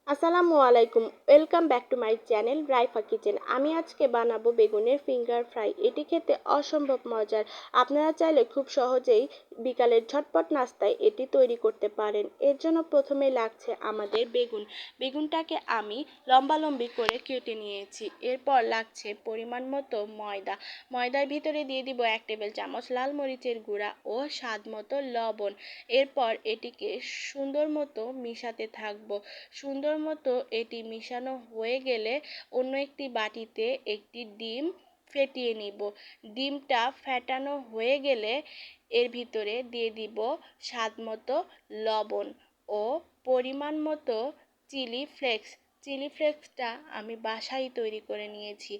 আসসালামু আলাইকুম, welcome back to my channel Raifa kitchen. আমি আজকে বানাবো বেগুনের ফিঙ্গার ফ্রাই। এটি খেতে অসম্ভব মজার। আপনারা চাইলে খুব সহজেই বিকালের ঝটপট নাস্তায় এটি তৈরি করতে পারেন। এর জন্য প্রথমে লাগছে আমাদের বেগুনটাকে আমি লম্বালম্বি করে কেটে নিয়েছি। এরপর লাগছে পরিমাণ মতো ময়দার ভিতরে দিয়ে দিব 1 টেবিল চামচ লাল মরিচের গুঁড়া ও স্বাদ মতো লবণ। এরপর এটিকে সুন্দর মতো মিশাতে থাকবো। সুন্দর মতো এটি মিশানো হয়ে গেলে অন্য একটি বাটিতে একটি ডিম ফেটিয়ে নিব। ডিমটা ফেটানো হয়ে গেলে এর ভিতরে দিয়ে দিব স্বাদ মতো লবণ ও পরিমাণ মতো চিলি ফ্লেক্সটা আমি বাসায় তৈরি করে নিয়েছি।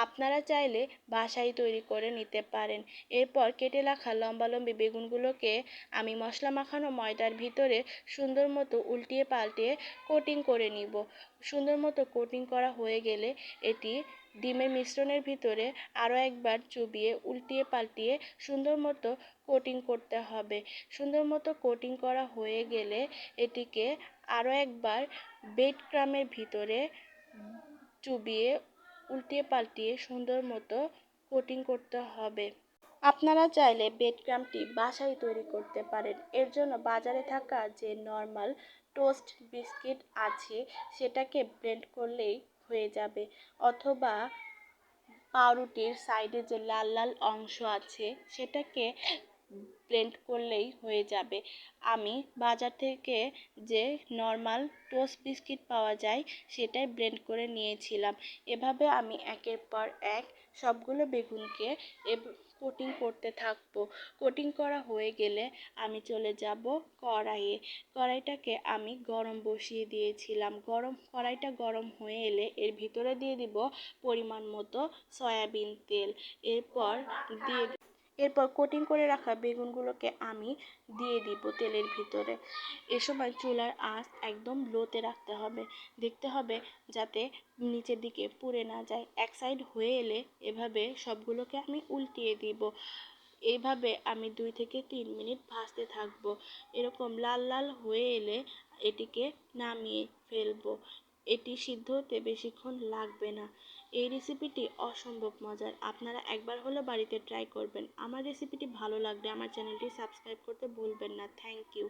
আপনারা চাইলে বাসায় তৈরি করে নিতে পারেন। এরপর কেটে রাখা লম্বালম্বি বেগুনগুলোকে আমি মশলা মাখানো ময়দার ভিতরে সুন্দর মতো উল্টিয়ে পাল্টিয়ে কোটিং করে নিব। সুন্দর মতো কোটিং করা হয়ে গেলে এটি ডিমের মিশ্রণের ভিতরে আরও একবার চুবিয়ে উল্টিয়ে পাল্টিয়ে সুন্দর মতো কোটিং করতে হবে। সুন্দর মতো কোটিং করা হয়ে গেলে এটিকে আরও একবার ব্রেড ক্রামের ভিতরে চুবিয়ে উল্টিয়ে পাল্টিয়ে সুন্দর মতো কোটিং করতে হবে। আপনারা চাইলে ব্রেড ক্রাম্বটি বাসায় তৈরি করতে পারেন। এর জন্য বাজারে থাকা যে নর্মাল টোস্ট বিস্কিট আছে সেটাকে ব্লেন্ড করলেই হয়ে যাবে, অথবা পাউরুটির সাইডে যে লাল লাল অংশ আছে সেটাকে ব্লেন্ড করলেই হয়ে যাবে। আমি বাজার থেকে যে নর্মাল টোস্ট বিস্কিট পাওয়া যায় সেটাই ব্লেন্ড করে নিয়েছিলাম। এভাবে আমি একের পর এক সবগুলো বেগুনকে কোটিং করতে থাকবো। কোটিং করা হয়ে গেলে আমি চলে যাব কড়াইটাকে আমি গরম বসিয়ে দিয়েছিলাম। কড়াইটা গরম হয়ে এলে এর ভিতরে দিয়ে দিব পরিমাণ মতো সয়াবিন তেল। এরপর কোটিং করে রাখা বেগুনগুলোকে আমি দিয়ে দিব তেলের ভিতরে। এ সময় চুলার আঁচ একদম লোতে রাখতে হবে। দেখতে হবে যাতে নিচের দিকে পুড়ে না যায়। এক সাইড হয়ে এলে এভাবে সবগুলোকে আমি উল্টিয়ে দিব। এইভাবে আমি 2 থেকে 3 মিনিট ভাজতে থাকবো। এরকম লাল লাল হয়ে এলে এটিকে নামিয়ে ফেলবো। এটি সিদ্ধ হতে বেশিক্ষণ লাগবে না। এই রেসিপিটি অসম্ভব মজার। আপনারা একবার হলেও বাড়িতে ট্রাই করবেন। আমার রেসিপিটি ভালো লাগলে আমার চ্যানেলটি সাবস্ক্রাইব করতে ভুলবেন না। Thank you.